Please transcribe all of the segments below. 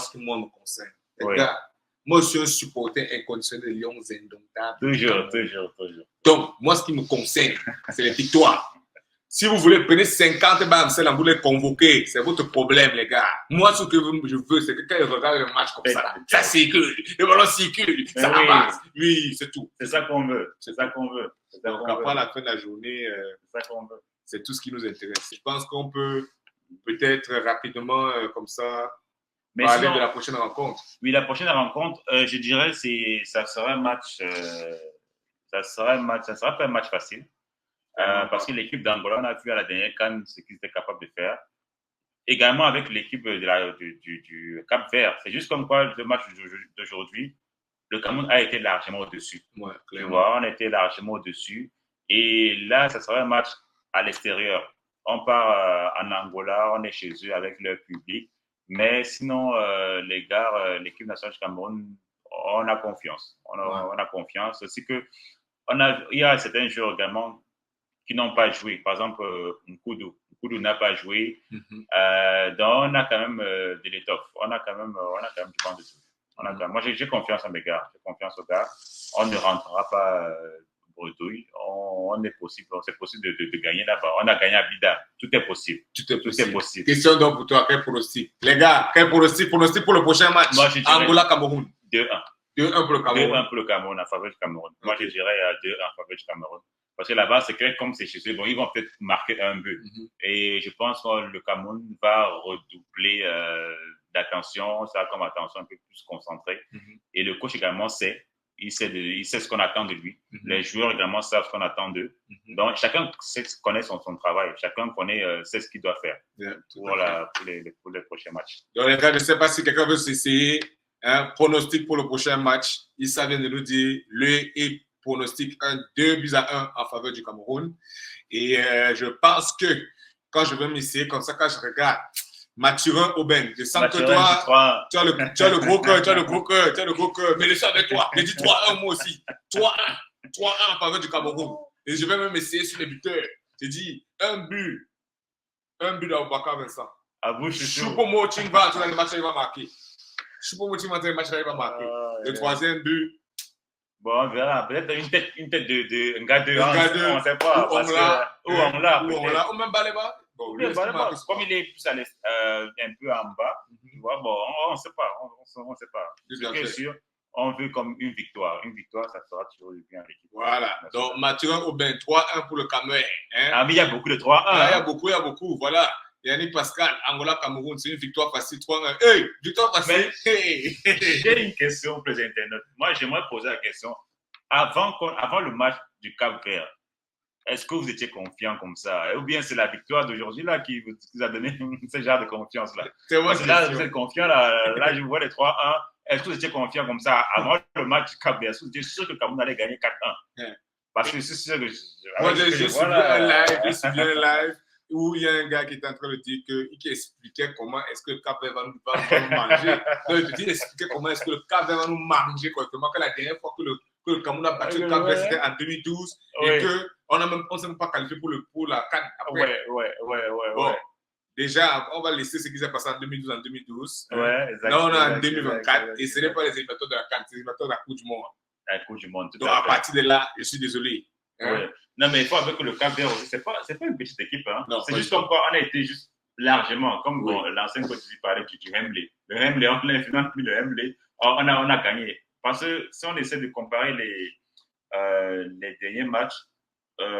ce qui moi me concerne. Les Oui. gars, moi, je suis un supporter inconditionnel des Lions indomptables. Toujours. Donc, moi, ce qui me concerne, c'est les victoires. Si vous voulez prendre 50 Bamsel, vous les convoquer, c'est votre problème, les gars. Moi, ce que je veux, c'est que quand ils regardent le match comme ça circule, le ballon circule, ça avance. Oui, c'est tout. C'est ça qu'on veut. Donc, après la fin de la journée, c'est tout ce qui nous intéresse. Je pense qu'on peut peut-être rapidement, comme ça, parler de la prochaine rencontre. Oui, la prochaine rencontre, je dirais, ça sera un match. Ça sera pas un match facile. Parce que l'équipe d'Angola, on a vu à la dernière CAN ce qu'ils étaient capables de faire. Également avec l'équipe du Cap-Vert. C'est juste comme quoi le match d'aujourd'hui, le Cameroun a été largement au-dessus. Ouais, tu vois, on a été largement au-dessus. Et là, ça sera un match à l'extérieur. On part en Angola, on est chez eux avec leur public. Mais sinon, les gars, l'équipe nationale du Cameroun, on a confiance. On a confiance. Aussi que il y a certains joueurs également qui n'ont pas joué. Par exemple, Nkoudou n'a pas joué. Donc, on a quand même de l'étoffe. On a quand même du banc de tout. Moi, j'ai confiance en mes gars. J'ai confiance aux gars. On ne rentrera pas bredouille. C'est possible de gagner là-bas. On a gagné à Bida. Tout est possible. Tout est possible. Question donc pour toi, quel pronostic? Les gars, quel pronostic pour le prochain match? Moi, je dirais Angola-Cameroun. 2-1. 2-1 pour le Cameroun. 2-1 pour le Cameroun, en faveur du Cameroun. Okay. Moi, je dirais 2-1 en faveur du Cameroun. Parce que là-bas, c'est clair, comme c'est chez eux, bon, ils vont peut-être marquer un but. Et je pense que le Cameroun va redoubler d'attention, ça va comme attention un peu plus concentrée. Et le coach également il sait ce qu'on attend de lui. Les joueurs également savent ce qu'on attend d'eux. Donc, chacun connaît son travail. Chacun sait ce qu'il doit faire pour les prochains matchs. Donc, les gars, je ne sais pas si quelqu'un veut s'essayer. Un pronostic pour le prochain match. Issa vient de nous dire le pronostic 2-1 en faveur du Cameroun. Et je pense que quand je vais m'essayer comme ça, quand je regarde Mathurin Aubin, je sens que toi, tu as le gros cœur, mais le sang avec toi. Je dis 3-1 moi aussi. 3-1 en faveur du Cameroun. Et je vais même essayer sur les buteurs. Je dis un but d'Aubaka Vincent. À vous, Choupo-Moting va entrer dans le match, il va marquer. Choupo-Moting va entrer dans le match, il va marquer. Le troisième but. Bon, on verra. Peut-être une tête de un gars de on ne sait pas. Ou Angla. Ou même Baleba. Bon, comme il est plus un peu en bas, tu vois, bon, on ne sait pas. On ne sait pas. C'est sûr, on veut comme une victoire. Une victoire, ça sera toujours bien à l'équipe. Voilà. Donc, Mathurin Aubin, 3-1 pour le Cameroun. Hein? Ah, mais il y a beaucoup de 3-1. Il y a beaucoup. Voilà. Yannick Pascal, Angola-Cameroun, c'est une victoire facile, 3-1. Hey, victoire facile. J'ai une question pour les internautes. Moi, j'aimerais poser la question. Avant le match du Cap-Vert, est-ce que vous étiez confiant comme ça? Ou bien c'est la victoire d'aujourd'hui là qui vous a donné ce genre de confiance-là? C'est moi, là, vous êtes confiant, là, je vois les 3-1. Est-ce que vous étiez confiant comme ça avant le match du Cap-Vert? Est-ce que vous étiez sûr que le Cameroun allait gagner 4-1? Parce que c'est sûr que moi, je suis bien live où il y a un gars qui est en train de dire qui expliquait comment est-ce que le Cap-Vert va nous manger. Donc, je dis expliquer comment est-ce que le Cap-Vert va nous manger correctement, que la dernière fois que le Cameroun a battu le Cap-Vert, c'était en 2012 et qu'on ne s'est même pas qualifié pour la CAN après. Ouais. Déjà, on va laisser ce qui s'est passé en 2012, en 2012. Ouais, exactement. Là, on est en 2024 et ce n'est pas les éliminatoires de la CAN, c'est les éliminatoires de la Coupe du Monde. La Coupe du Monde, tout donc, à partir de là, je suis désolé. Ouais. Non, mais il faut avouer que le Cap-Vert aussi, c'est pas une petite équipe. Hein. Non, c'est juste comme quoi on a été juste largement, comme l'ancien coach parlait du Hembley. Le Hembley, on l'a finalement mis le Hembley. On a gagné. Parce que si on essaie de comparer les derniers matchs,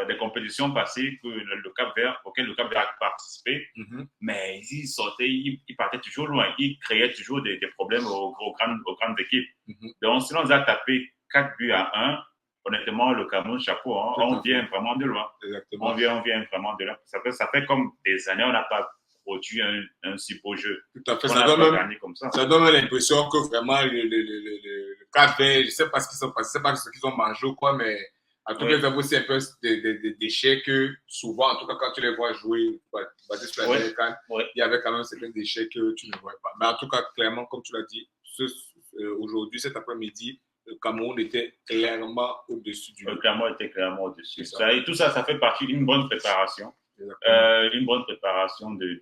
des compétitions passées que le Cap-Vert, auquel le Cap-Vert a participé, mais il partait toujours loin. Il créait toujours des problèmes aux grandes équipes. Donc, si on a tapé 4-1, honnêtement, le Cameroun, chapeau, hein, on vient vraiment de loin. Exactement. On vient vraiment de loin. Ça fait comme des années, on n'a pas produit un si beau jeu. Tout à fait. Ça donne même l'impression que vraiment le Cap-Vert, je ne sais pas ce qu'ils sont passés, je ne sais pas ce qu'ils ont mangé ou quoi, mais en tout cas, ils ont aussi un peu des déchets que souvent, en tout cas, quand tu les vois jouer, basés sur la Cannes, il y avait quand même certains déchets que tu ne vois pas. Mais en tout cas, clairement, comme tu l'as dit, aujourd'hui, cet après-midi, le Cameroun était clairement au-dessus du. Le Cameroun était clairement au-dessus. Et tout ça, ça fait partie d'une bonne préparation. Une bonne préparation des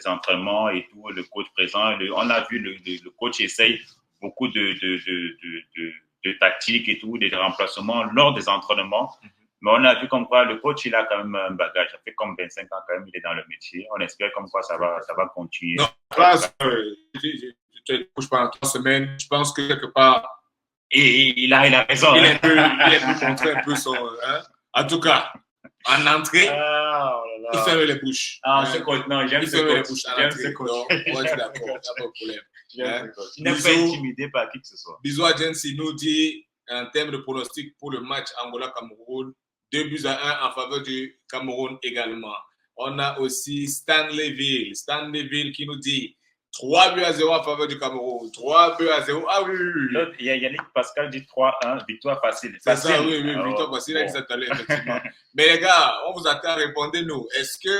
entraînements et tout, le coach présent. On a vu le coach essaye beaucoup de tactiques et tout, des remplacements lors des entraînements. Mais on a vu comme quoi le coach, il a quand même un bagage. Ça fait comme 25 ans quand même, il est dans le métier. On espère comme quoi ça va continuer. Non, là, tu te couches pendant 3 semaines. Je pense que quelque part. Et il a raison. Il peut montrer un peu son. Hein? En tout cas, en entrée, il ferme les bouches. Ce coach, non, j'aime ce coach. J'aime ce coach. Donc, on est d'accord, il n'y a pas de problème. Il n'est pas intimidé par qui que ce soit. Bisous à Jens, il nous dit en termes de pronostic pour le match Angola-Cameroun, 2-1 en faveur du Cameroun également. On a aussi Stanleyville qui nous dit 3-0 en faveur du Cameroun. 3-0. Ah oui. L'autre, il y a Yannick Pascal dit 3-1, victoire facile. C'est ça, oui, victoire facile. Il a dit ça tout à l'heure, effectivement. Mais les gars, on vous attend, répondez-nous. Est-ce que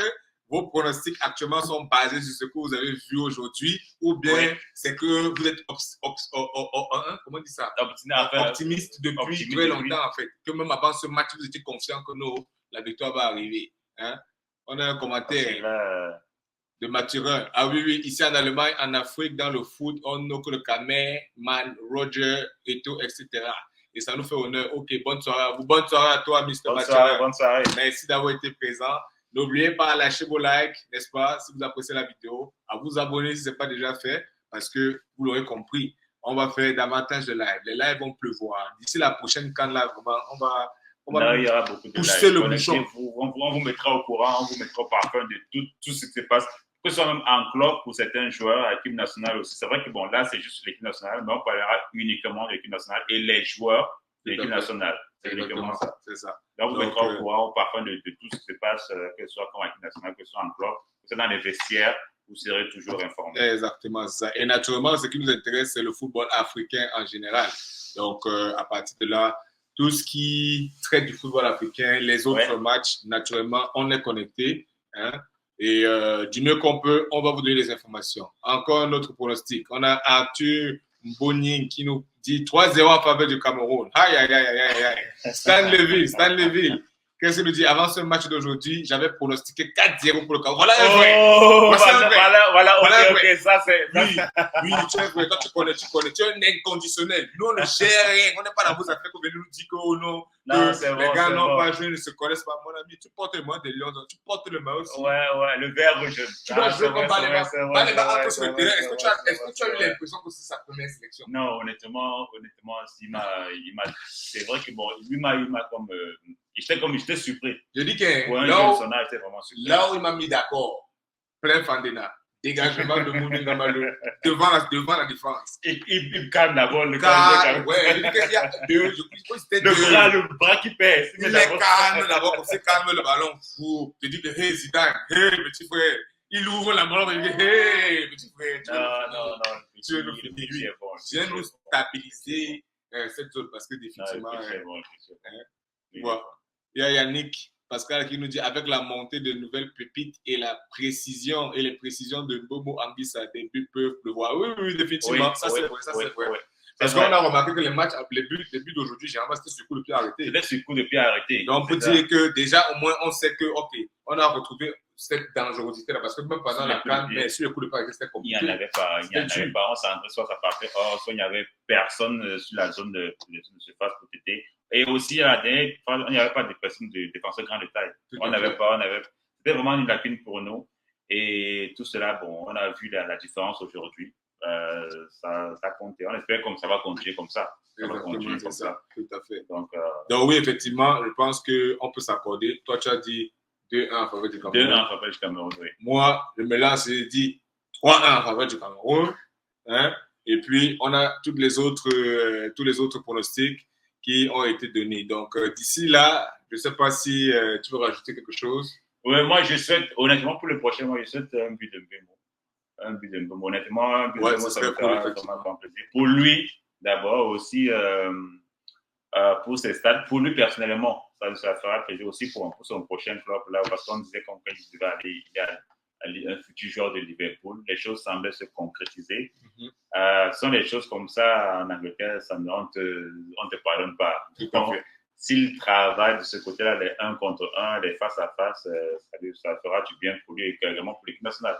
vos pronostics actuellement sont basés sur ce que vous avez vu aujourd'hui ou bien c'est que vous êtes comment on dit ça? Optimiste depuis très longtemps, en fait. Que même avant ce match, vous étiez confiant que la victoire va arriver. Hein? On a un commentaire de Mathurin. Ah oui, ici en Allemagne, en Afrique, dans le foot, on n'a que le Kamer, Man, Roger, Eto, etc. Et ça nous fait honneur. Ok, bonne soirée à vous. Bonne soirée à toi, Mr. Mathurin. Bonne soirée. Merci d'avoir été présent. N'oubliez pas de lâcher vos likes, n'est-ce pas, si vous appréciez la vidéo, à vous abonner si ce n'est pas déjà fait, parce que vous l'aurez compris, on va faire davantage de lives. Les lives vont pleuvoir. D'ici la prochaine canne là, on va il y aura beaucoup de pousser le bouchon. On vous mettra au courant, on vous mettra au parfum de tout ce qui se passe, que ce soit même en club pour certains joueurs, à l'équipe nationale aussi. C'est vrai que bon, là, c'est juste l'équipe nationale, mais on parlera uniquement de l'équipe nationale et les joueurs de l'équipe nationale. C'est uniquement ça. C'est ça. Donc, vous mettra au courant, au parfum de tout ce qui se passe, que ce soit comme l'équipe nationale, que ce soit en club, que ce soit dans les vestiaires, vous serez toujours informés. Exactement ça. Et naturellement, ce qui nous intéresse, c'est le football africain en général. Donc, à partir de là, tout ce qui traite du football africain, les autres matchs, naturellement, on est connecté. Hein? Et du mieux qu'on peut, on va vous donner les informations. Encore un autre pronostic. On a Arthur Mbonying qui nous dit 3-0 en faveur du Cameroun. Aïe. Stanleyville. Qu'est-ce qu'il nous dit? Avant ce match d'aujourd'hui, j'avais pronostiqué 4-0 pour le Cameroun. Voilà un vrai. Voilà, ok, ça c'est. Oui, tu es vrai. Toi, tu connais. Tu es un inconditionnel. Nous, on ne gère rien. On n'est pas dans vos affaires qu'on vient nous dire que non. Les gars n'ont pas joué, ne se connaissent pas. Mon ami, tu portes le maillot des Lions, tu portes le maillot aussi. Ouais, le vert rouge. Tu dois jouer comme Baléba sur le terrain. Est-ce que tu as eu l'impression que c'est sa première sélection? Non, honnêtement, c'est vrai que bon, lui m'a comme. J'étais surpris. Je dis que là où il m'a mis d'accord, plein Fandena, dégagement de Mouni Ngamalo devant la défense. Il calme d'abord le calme. Ouais, il y a deux. Le bras qui pèse. Il est calme d'abord, comme c'est calme le ballon. Tu dis que hey Zidane, hey petit frère. Il ouvre la main et il dit hey petit frère. Non. Tu veux nous finir. Tu veux nous stabiliser cette zone parce que définitivement. Voilà. Il y a Yannick Pascal qui nous dit avec la montée de nouvelles pépites et les précisions de Bobo Ambissa, des buts peuvent pleuvoir. Oui, définitivement. Ça, c'est vrai. Parce qu'on a remarqué que les matchs, les buts d'aujourd'hui, généralement, c'était sur coup de pied arrêté. C'était sur coup de pied arrêté. Donc, on peut dire que déjà, au moins, on sait que, OK, on a retrouvé cette dangerosité-là. Parce que même pendant la canne, mais sur le coup de pied arrêté, c'était compliqué. Il n'y en avait pas. On s'entrait, soit ça partait hors, soit il n'y avait personne sur la zone de surface pour t'aider. Et aussi, à la dernière phase, il n'y avait pas de personnes de défenseurs grande taille. C'était vraiment une lacune pour nous. Et tout cela, bon, on a vu la différence aujourd'hui. Ça comptait. On espère que ça va continuer comme ça. Ça. Tout à fait. Donc oui, effectivement, je pense qu'on peut s'accorder. Toi, tu as dit 2-1 en faveur du Cameroun. 2-1 en faveur du Cameroun, oui. Moi, je me lance et dis 3-1 en faveur du Cameroun. Hein? Et puis, on a tous les autres pronostics qui ont été donnés. Donc, d'ici là, je ne sais pas si tu veux rajouter quelque chose. Oui, moi, je souhaite, honnêtement, pour le prochain mois, je souhaite un but de Mbemo. Honnêtement, un but de Mbemo, ça me fera vraiment grand plaisir. Pour lui, d'abord, aussi, pour ses stades, pour lui personnellement, ça fera plaisir aussi pour son prochain club, là, parce qu'on disait qu'on devait aller, il y a un futur joueur de Liverpool. Les choses semblaient se concrétiser. Ce sont des choses comme ça en Angleterre, on ne te pardonne pas. s'il travaille de ce côté-là, les 1 contre 1, les face à face, ça fera du bien pour lui et également pour l'équipe nationale.